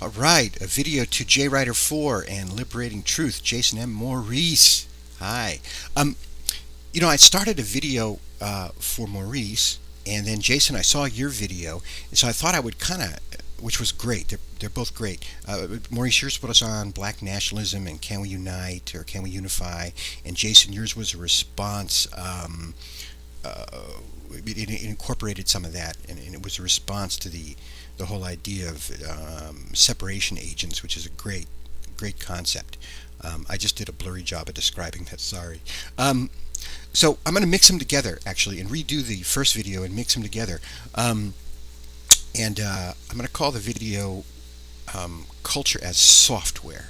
All right, a video to jwriter 4 and liberating truth. Jason M. Maurice. Hi. Um, I started a video for Maurice, and then Jason, I saw your video, and so I thought I would which was great. They're both great. Maurice, yours put us on black nationalism and can we unite or can we unify, and Jason, yours was a response. Uh, it incorporated some of that, and it was a response to the whole idea of separation agents, which is a great concept. I just did a blurry job of describing that. Sorry. So I'm going to mix them together actually, and redo the first video and mix them together. And I'm going to call the video "Culture as Software"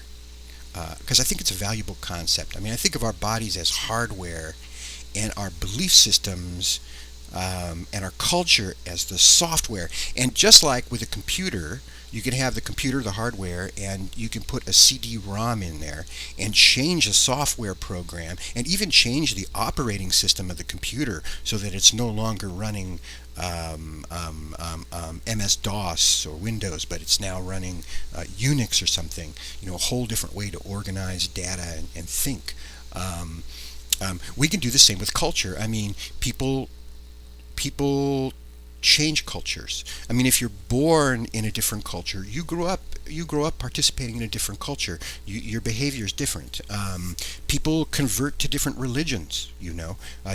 because I think it's a valuable concept. I mean, I think of our bodies as hardware, and our belief systems and our culture as the software. And just like with a computer, you can have the computer, the hardware, and you can put a CD-ROM in there and change a software program and even change the operating system of the computer so that it's no longer running MS-DOS or Windows, but it's now running Unix or something. A whole different way to organize data and think. We can do the same with culture. I mean, people change cultures. I mean, if you're born in a different culture, you grow up participating in a different culture. Your behavior is different. People convert to different religions,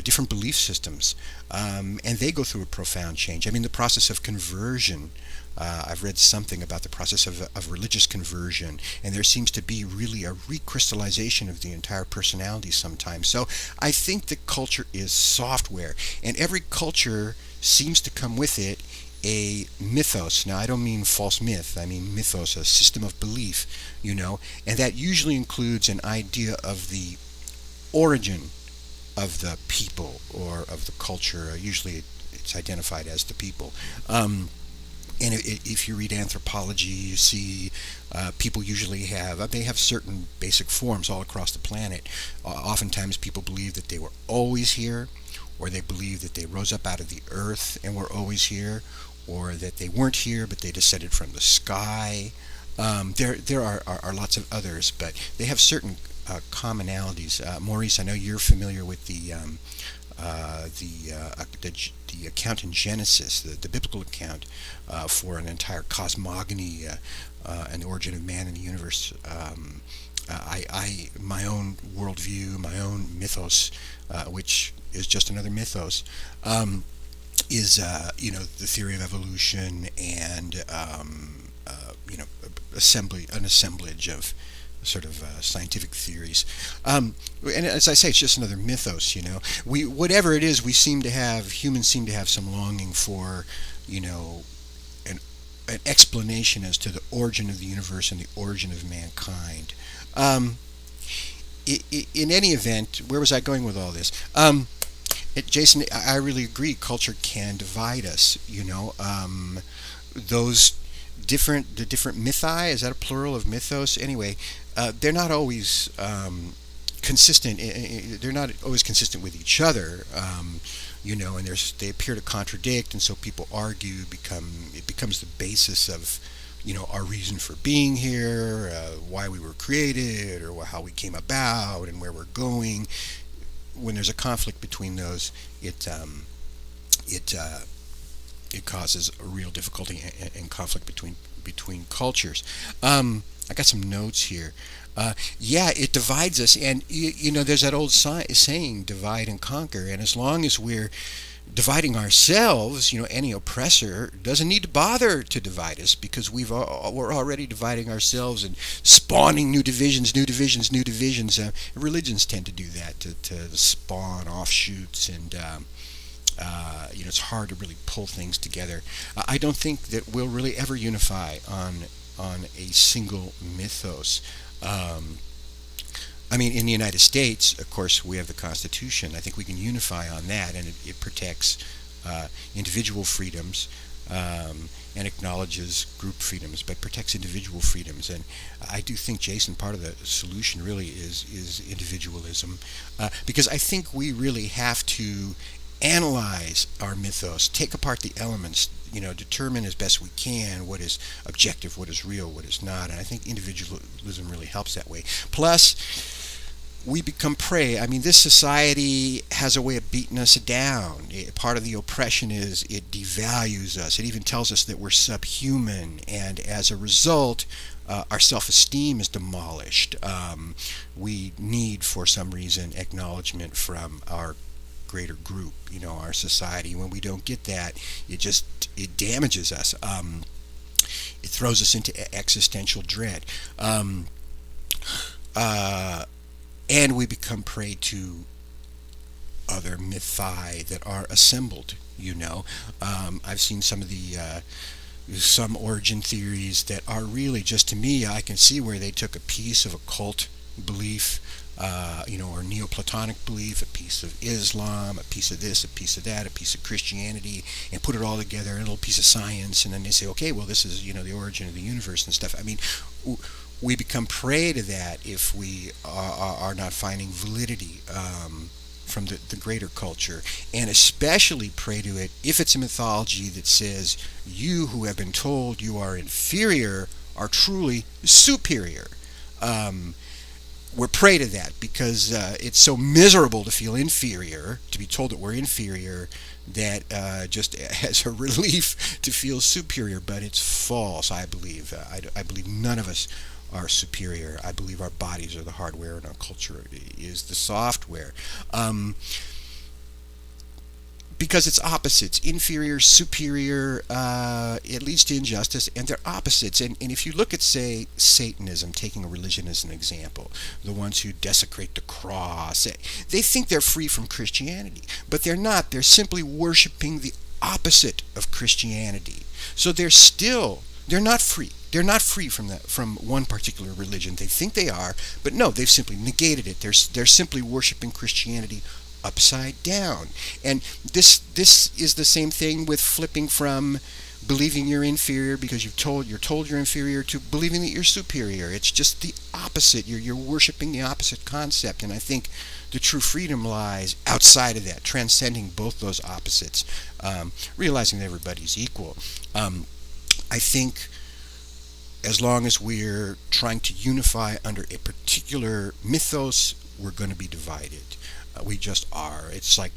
different belief systems, and they go through a profound change. I mean, the process of conversion. I've read something about the process of religious conversion, and there seems to be really a recrystallization of the entire personality sometimes. So I think that culture is software, and every culture seems to come with it a mythos. Now, I don't mean false myth, I mean mythos, a system of belief, and that usually includes an idea of the origin of the people or of the culture. Usually it's identified as the people. And if you read anthropology, you see people usually have certain basic forms all across the planet. Oftentimes people believe that they were always here, or they believe that they rose up out of the earth and were always here, or that they weren't here but they descended from the sky. There are lots of others, but they have certain commonalities. Maurice, I know you're familiar with the account in Genesis, the biblical account for an entire cosmogony, an origin of man in the universe. My own worldview, my own mythos, which is just another mythos, is the theory of evolution and an assemblage of sort of scientific theories, and as I say, it's just another mythos. Whatever it is, humans seem to have some longing for, an explanation as to the origin of the universe and the origin of mankind. In any event, where was I going with all this? Jason, I really agree. Culture can divide us. The different mythi, is that a plural of mythos? Anyway, they're not always consistent. They're not always consistent with each other, and they appear to contradict, and so people argue. It becomes the basis of, our reason for being here, why we were created, or how we came about, and where we're going. When there's a conflict between those, it causes a real difficulty and conflict between cultures. I got some notes here. It divides us, and there's that old saying, divide and conquer. And as long as we're dividing ourselves, any oppressor doesn't need to bother to divide us, because we're already dividing ourselves and spawning new divisions. Religions tend to do that, to spawn offshoots, and it's hard to really pull things together. I don't think that we'll really ever unify on a single mythos. I mean, in the United States, of course, we have the Constitution. I think we can unify on that, and it protects individual freedoms and acknowledges group freedoms, but protects individual freedoms. And I do think, Jason, part of the solution really is individualism, because I think we really have to analyze our mythos, take apart the elements, determine as best we can what is objective, what is real, what is not. And I think individualism really helps that way. Plus, we become prey. I mean, this society has a way of beating us down. Part of the oppression is it devalues us. It even tells us that we're subhuman, and as a result, our self-esteem is demolished. We need, for some reason, acknowledgement from our greater group, our society. When we don't get that, it damages us. It throws us into existential dread. And we become prey to other mythi that are assembled. I've seen some of the some origin theories that are really, just to me, I can see where they took a piece of occult belief, or Neoplatonic belief, a piece of Islam, a piece of this, a piece of that, a piece of Christianity, and put it all together in a little piece of science, and then they say, okay, well, this is, the origin of the universe and stuff. I mean, we become prey to that if we are not finding validity from the greater culture, and especially prey to it if it's a mythology that says you who have been told you are inferior are truly superior. We're prey to that because it's so miserable to feel inferior, to be told that we're inferior, that just as a relief to feel superior. But it's false, I believe. I believe none of us are superior. I believe our bodies are the hardware and our culture is the software. Because it's opposites. Inferior, superior, it leads to injustice, and they're opposites. And if you look at, say, Satanism, taking a religion as an example, the ones who desecrate the cross, they think they're free from Christianity, but they're not. They're simply worshiping the opposite of Christianity. So they're not free. They're not free from one particular religion. They think they are, but no, they've simply negated it. They're simply worshiping Christianity upside down. And this is the same thing with flipping from believing you're inferior because you're told you're inferior to believing that you're superior. It's just the opposite. You're worshiping the opposite concept. And I think the true freedom lies outside of that, transcending both those opposites, realizing that everybody's equal. I think as long as we're trying to unify under a particular mythos, we're going to be divided. We just are. It's like,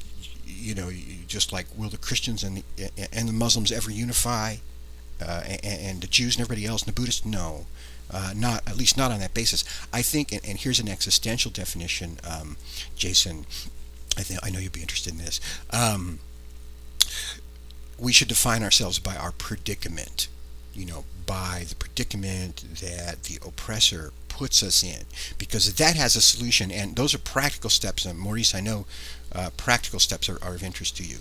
just like, will the Christians and the Muslims ever unify, and the Jews and everybody else and the Buddhists? No, not, at least not on that basis. I think, and here's an existential definition, Jason. I know you'll be interested in this. We should define ourselves by our predicament. By the predicament that the oppressor puts us in, because that has a solution, and those are practical steps. And Maurice, I know practical steps are of interest to you.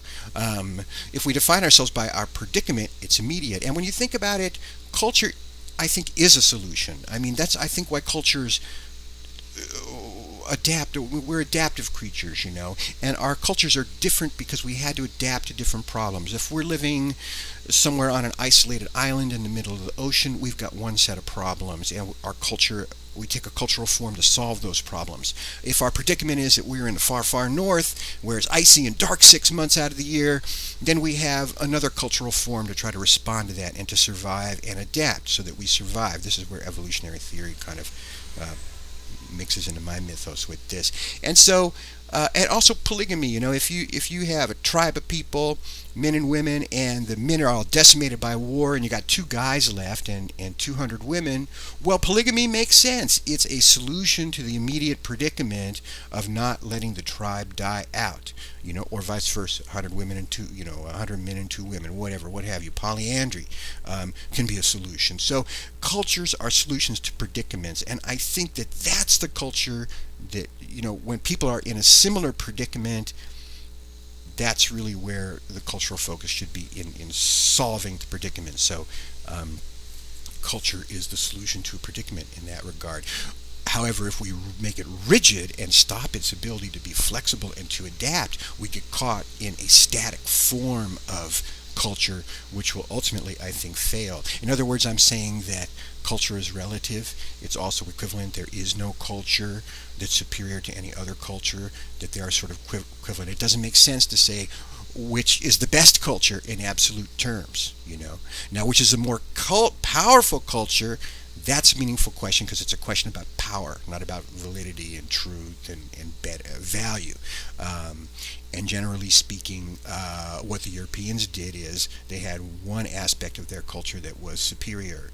If we define ourselves by our predicament, it's immediate. And when you think about it, culture, I think, is a solution. I mean, that's, I think, why cultures adapt. We're adaptive creatures, and our cultures are different because we had to adapt to different problems. If we're living somewhere on an isolated island in the middle of the ocean, we've got one set of problems, and our culture, we take a cultural form to solve those problems. If our predicament is that we're in the far, far north, where it's icy and dark 6 months out of the year, then we have another cultural form to try to respond to that and to survive and adapt so that we survive. This is where evolutionary theory kind of mixes into my mythos with this. And so, and also polygamy. If you have a tribe of people, men and women, and the men are all decimated by war, and you got 2 guys left and 200 women, well, polygamy makes sense. It's a solution to the immediate predicament of not letting the tribe die out, or vice versa. 100 women and 100 men and 2 women, whatever, what have you. Polyandry can be a solution. So cultures are solutions to predicaments, and I think that that's the culture that, when people are in a similar predicament, that's really where the cultural focus should be, in solving the predicament. So culture is the solution to a predicament in that regard. However, if we make it rigid and stop its ability to be flexible and to adapt, we get caught in a static form of culture, which will ultimately, I think, fail. In other words, I'm saying that culture is relative. It's also equivalent. There is no culture that's superior to any other culture, that they are sort of equivalent. It doesn't make sense to say which is the best culture in absolute terms, you know. Now, which is a more powerful culture, that's a meaningful question because it's a question about power, not about validity and truth and value. And generally speaking, what the Europeans did is they had one aspect of their culture that was superior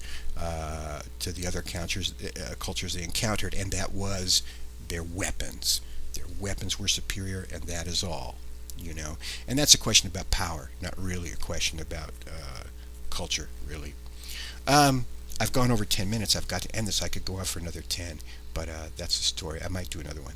to the other cultures they encountered, and that was their weapons. Their weapons were superior, and that is all. You know, and that's a question about power, not really a question about culture, really. I've gone over 10 minutes. I've got to end this. I could go on for another 10, but that's the story. I might do another one.